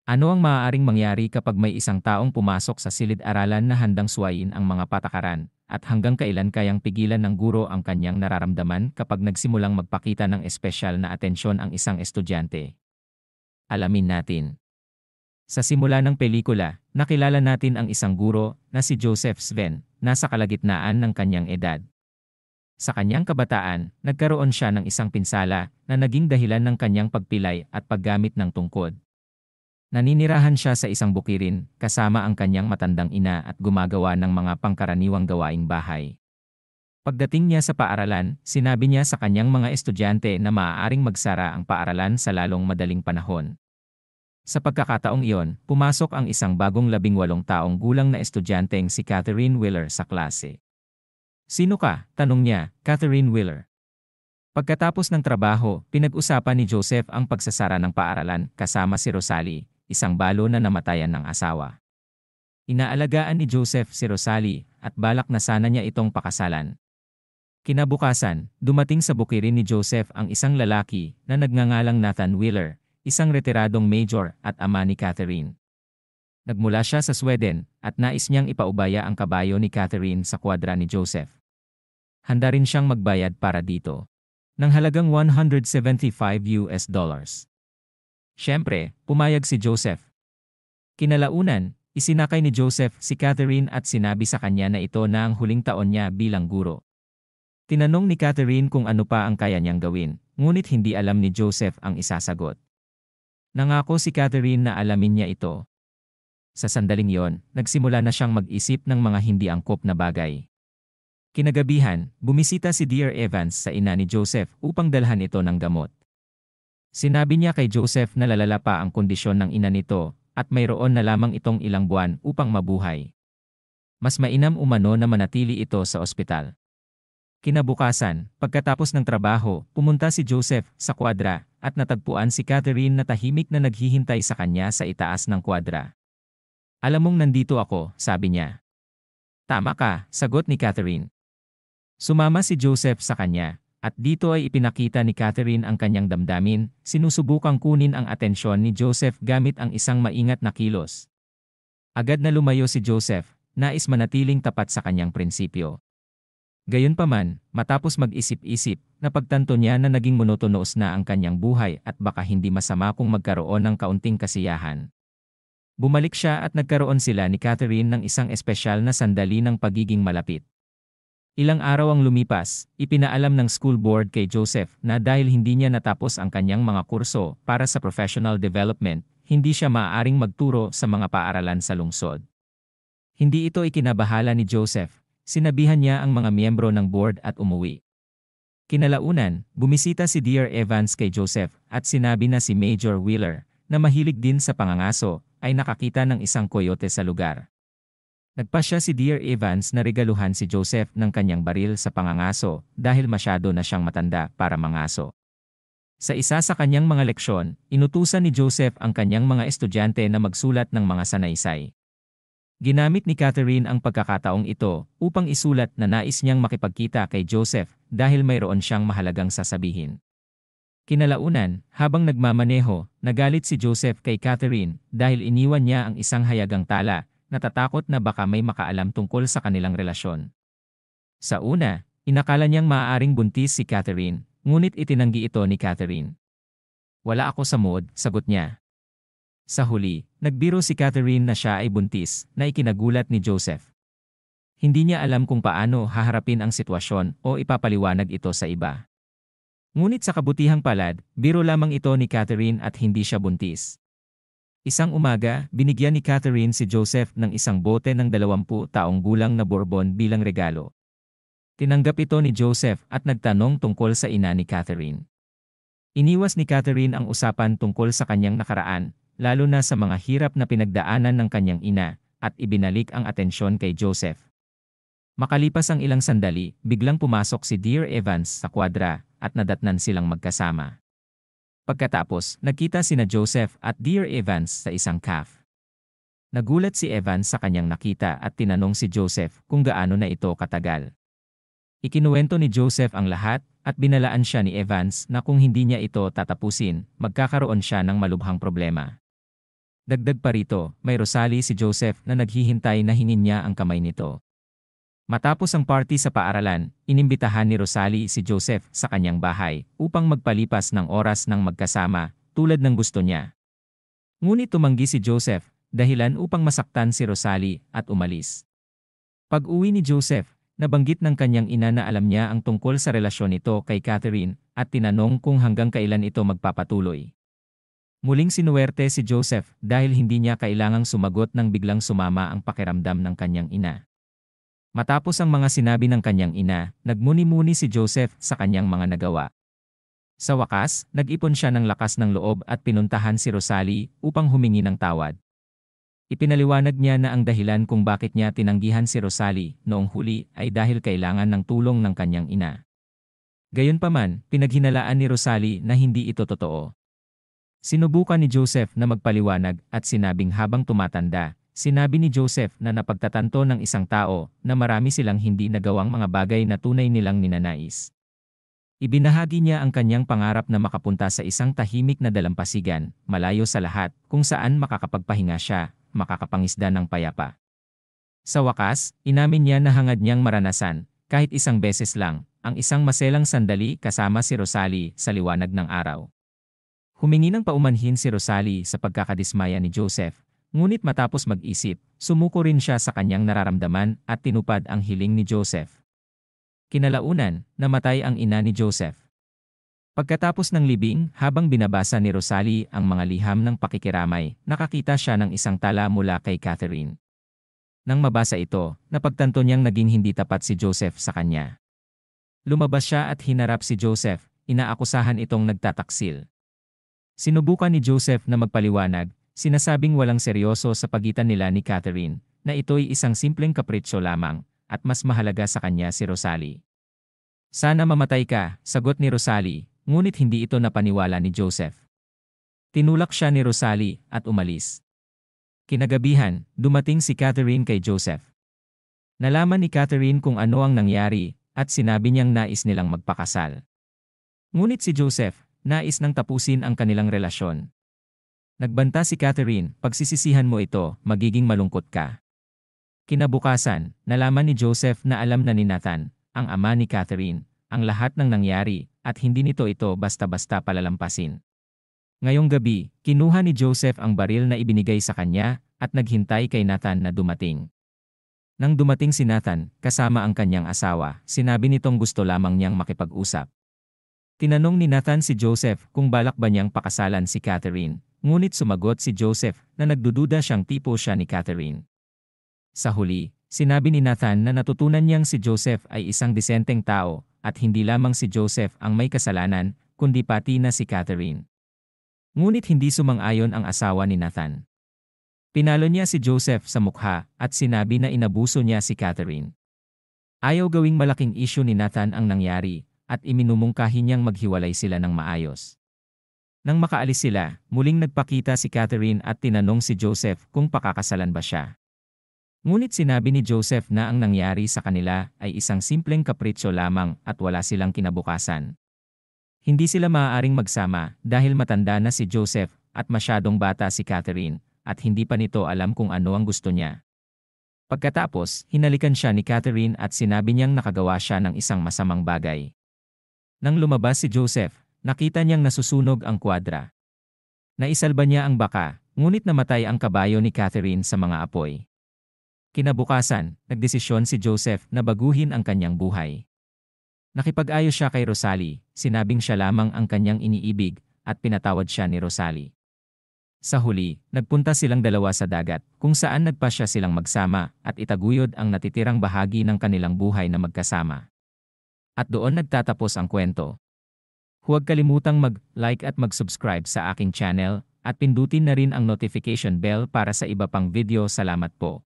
Ano ang maaaring mangyari kapag may isang taong pumasok sa silid-aralan na handang suwayin ang mga patakaran, at hanggang kailan kayang pigilan ng guro ang kanyang nararamdaman kapag nagsimulang magpakita ng espesyal na atensyon ang isang estudyante? Alamin natin. Sa simula ng pelikula, nakilala natin ang isang guro na si Joseph Sven, nasa kalagitnaan ng kanyang edad. Sa kanyang kabataan, nagkaroon siya ng isang pinsala na naging dahilan ng kanyang pagpilay at paggamit ng tungkod. Naninirahan siya sa isang bukirin kasama ang kanyang matandang ina at gumagawa ng mga pangkaraniwang gawaing bahay. Pagdating niya sa paaralan, sinabi niya sa kanyang mga estudyante na maaaring magsara ang paaralan sa lalong madaling panahon. Sa pagkakataong iyon, pumasok ang isang bagong 18 taong gulang na estudyanteng si Catherine Wheeler sa klase. "Sino ka?" tanong niya, Catherine Wheeler. Pagkatapos ng trabaho, pinag-usapan ni Joseph ang pagsasara ng paaralan kasama si Rosalie, isang balo na namatayan ng asawa. Inaalagaan ni Joseph si Rosalie at balak na sana niya itong pakasalan. Kinabukasan, dumating sa bukirin ni Joseph ang isang lalaki na nagngangalang Nathan Wheeler, isang retiradong major at ama ni Catherine. Nagmula siya sa Sweden at nais niyang ipaubaya ang kabayo ni Catherine sa kwadra ni Joseph. Handa rin siyang magbayad para dito ng halagang $175. Siyempre, pumayag si Joseph. Kinalaunan, isinakay ni Joseph si Catherine at sinabi sa kanya na ito na ang huling taon niya bilang guro. Tinanong ni Catherine kung ano pa ang kaya niyang gawin, ngunit hindi alam ni Joseph ang isasagot. Nangako si Catherine na alamin niya ito. Sa sandaling yon, nagsimula na siyang mag-isip ng mga hindi angkop na bagay. Kinagabihan, bumisita si Dear Evans sa ina ni Joseph upang dalhan ito ng gamot. Sinabi niya kay Joseph na lalala pa ang kondisyon ng ina nito at mayroon na lamang itong ilang buwan upang mabuhay. Mas mainam umano na manatili ito sa ospital. Kinabukasan, pagkatapos ng trabaho, pumunta si Joseph sa kwadra at natagpuan si Catherine na tahimik na naghihintay sa kanya sa itaas ng kwadra. "Alam mong nandito ako," sabi niya. "Tama ka," sagot ni Catherine. Sumama si Joseph sa kanya. At dito ay ipinakita ni Catherine ang kanyang damdamin, sinusubukang kunin ang atensyon ni Joseph gamit ang isang maingat na kilos. Agad na lumayo si Joseph, nais manatiling tapat sa kanyang prinsipyo. Gayunpaman, matapos mag-isip-isip, napagtanto niya na naging monotonos na ang kanyang buhay at baka hindi masama kung magkaroon ng kaunting kasiyahan. Bumalik siya at nagkaroon sila ni Catherine ng isang espesyal na sandali ng pagiging malapit. Ilang araw ang lumipas, ipinaalam ng school board kay Joseph na dahil hindi niya natapos ang kanyang mga kurso para sa professional development, hindi siya maaaring magturo sa mga paaralan sa lungsod. Hindi ito ikinabahala ni Joseph, sinabihan niya ang mga miyembro ng board at umuwi. Kinalaunan, bumisita si Dear Evans kay Joseph at sinabi na si Major Wheeler, na mahilig din sa pangangaso, ay nakakita ng isang coyote sa lugar. Nagpasya si Dear Evans na regaluhan si Joseph ng kanyang baril sa pangangaso dahil masyado na siyang matanda para mangaso. Sa isa sa kanyang mga leksyon, inutusan ni Joseph ang kanyang mga estudyante na magsulat ng mga sanaysay. Ginamit ni Catherine ang pagkakataong ito upang isulat na nais niyang makipagkita kay Joseph dahil mayroon siyang mahalagang sasabihin. Kinalaunan, habang nagmamaneho, nagalit si Joseph kay Catherine dahil iniwan niya ang isang hayagang tala, natatakot na baka may makaalam tungkol sa kanilang relasyon. Sa una, inakala niyang maaaring buntis si Catherine, ngunit itinanggi ito ni Catherine. "Wala ako sa mood," sagot niya. Sa huli, nagbiro si Catherine na siya ay buntis, na ikinagulat ni Joseph. Hindi niya alam kung paano haharapin ang sitwasyon o ipapaliwanag ito sa iba. Ngunit sa kabutihang palad, biro lamang ito ni Catherine at hindi siya buntis. Isang umaga, binigyan ni Catherine si Joseph ng isang bote ng 20 taong gulang na bourbon bilang regalo. Tinanggap ito ni Joseph at nagtanong tungkol sa ina ni Catherine. Iniwas ni Catherine ang usapan tungkol sa kanyang nakaraan, lalo na sa mga hirap na pinagdaanan ng kanyang ina, at ibinalik ang atensyon kay Joseph. Makalipas ang ilang sandali, biglang pumasok si Dear Evans sa kwadra at nadatnan silang magkasama. Pagkatapos, nagkita sina Joseph at Dear Evans sa isang cafe. Nagulat si Evans sa kanyang nakita at tinanong si Joseph kung gaano na ito katagal. Ikinuwento ni Joseph ang lahat at binalaan siya ni Evans na kung hindi niya ito tatapusin, magkakaroon siya ng malubhang problema. Dagdag pa rito, may Rosalie si Joseph na naghihintay na hingin niya ang kamay nito. Matapos ang party sa paaralan, inimbitahan ni Rosalie si Joseph sa kanyang bahay upang magpalipas ng oras ng magkasama tulad ng gusto niya. Ngunit tumanggi si Joseph, dahilan upang masaktan si Rosalie at umalis. Pag-uwi ni Joseph, nabanggit ng kanyang ina na alam niya ang tungkol sa relasyon nito kay Catherine at tinanong kung hanggang kailan ito magpapatuloy. Muling sinuwerte si Joseph dahil hindi niya kailangang sumagot nang biglang sumama ang pakiramdam ng kanyang ina. Matapos ang mga sinabi ng kanyang ina, nagmuni-muni si Joseph sa kanyang mga nagawa. Sa wakas, nag-ipon siya ng lakas ng loob at pinuntahan si Rosalie upang humingi ng tawad. Ipinaliwanag niya na ang dahilan kung bakit niya tinanggihan si Rosalie noong huli ay dahil kailangan ng tulong ng kanyang ina. Gayunpaman, pinaghinalaan ni Rosalie na hindi ito totoo. Sinubukan ni Joseph na magpaliwanag at sinabing habang tumatanda, sinabi ni Joseph na napagtatanto ng isang tao na marami silang hindi nagawang mga bagay na tunay nilang ninanais. Ibinahagi niya ang kanyang pangarap na makapunta sa isang tahimik na dalampasigan, malayo sa lahat, kung saan makakapagpahinga siya, makakapangisda ng payapa. Sa wakas, inamin niya na hangad niyang maranasan, kahit isang beses lang, ang isang maselang sandali kasama si Rosalie sa liwanag ng araw. Humingi ng paumanhin si Rosalie sa pagkakadismaya ni Joseph, ngunit matapos mag-isip, sumuko rin siya sa kanyang nararamdaman at tinupad ang hiling ni Joseph. Kinalaunan, namatay ang ina ni Joseph. Pagkatapos ng libing, habang binabasa ni Rosalie ang mga liham ng pakikiramay, nakakita siya ng isang tala mula kay Catherine. Nang mabasa ito, napagtanto niyang naging hindi tapat si Joseph sa kanya. Lumabas siya at hinarap si Joseph, inaakusahan itong nagtataksil. Sinubukan ni Joseph na magpaliwanag, sinasabing walang seryoso sa pagitan nila ni Catherine, na ito'y isang simpleng kapritsyo lamang, at mas mahalaga sa kanya si Rosalie. Sana mamatay ka, sagot ni Rosalie, ngunit hindi ito napaniwala ni Joseph. Tinulak siya ni Rosalie at umalis. Kinagabihan, dumating si Catherine kay Joseph. Nalaman ni Catherine kung ano ang nangyari, at sinabi niyang nais nilang magpakasal. Ngunit si Joseph, nais nang tapusin ang kanilang relasyon. Nagbanta si Catherine, pagsisisihan mo ito, magiging malungkot ka. Kinabukasan, nalaman ni Joseph na alam na ni Nathan, ang ama ni Catherine, ang lahat ng nangyari, at hindi nito ito basta-basta palalampasin. Ngayong gabi, kinuha ni Joseph ang baril na ibinigay sa kanya, at naghintay kay Nathan na dumating. Nang dumating si Nathan, kasama ang kanyang asawa, sinabi nitong gusto lamang niyang makipag-usap. Tinanong ni Nathan si Joseph kung balak ba niyang pakasalan si Catherine, ngunit sumagot si Joseph na nagdududa siyang tipo siya ni Catherine. Sa huli, sinabi ni Nathan na natutunan niyang si Joseph ay isang disenteng tao at hindi lamang si Joseph ang may kasalanan, kundi pati na si Catherine. Ngunit hindi sumang-ayon ang asawa ni Nathan. Pinalo niya si Joseph sa mukha at sinabi na inabuso niya si Catherine. Ayaw gawing malaking issue ni Nathan ang nangyari, at iminumungkahi niyang maghiwalay sila ng maayos. Nang makaalis sila, muling nagpakita si Catherine at tinanong si Joseph kung pakakasalan ba siya. Ngunit sinabi ni Joseph na ang nangyari sa kanila ay isang simpleng kapritsyo lamang at wala silang kinabukasan. Hindi sila maaaring magsama dahil matanda na si Joseph at masyadong bata si Catherine at hindi pa nito alam kung ano ang gusto niya. Pagkatapos, hinalikan siya ni Catherine at sinabi niyang nakagawa siya ng isang masamang bagay. Nang lumabas si Joseph, nakita niyang nasusunog ang kwadra. Naisalba niya ang baka, ngunit namatay ang kabayo ni Catherine sa mga apoy. Kinabukasan, nagdesisyon si Joseph na baguhin ang kanyang buhay. Nakipag-ayos siya kay Rosalie, sinabing siya lamang ang kanyang iniibig, at pinatawad siya ni Rosalie. Sa huli, nagpunta silang dalawa sa dagat, kung saan nagpasya silang magsama at itaguyod ang natitirang bahagi ng kanilang buhay na magkasama. At doon nagtatapos ang kwento. Huwag kalimutang mag-like at mag-subscribe sa aking channel, at pindutin na rin ang notification bell para sa iba pang video. Salamat po.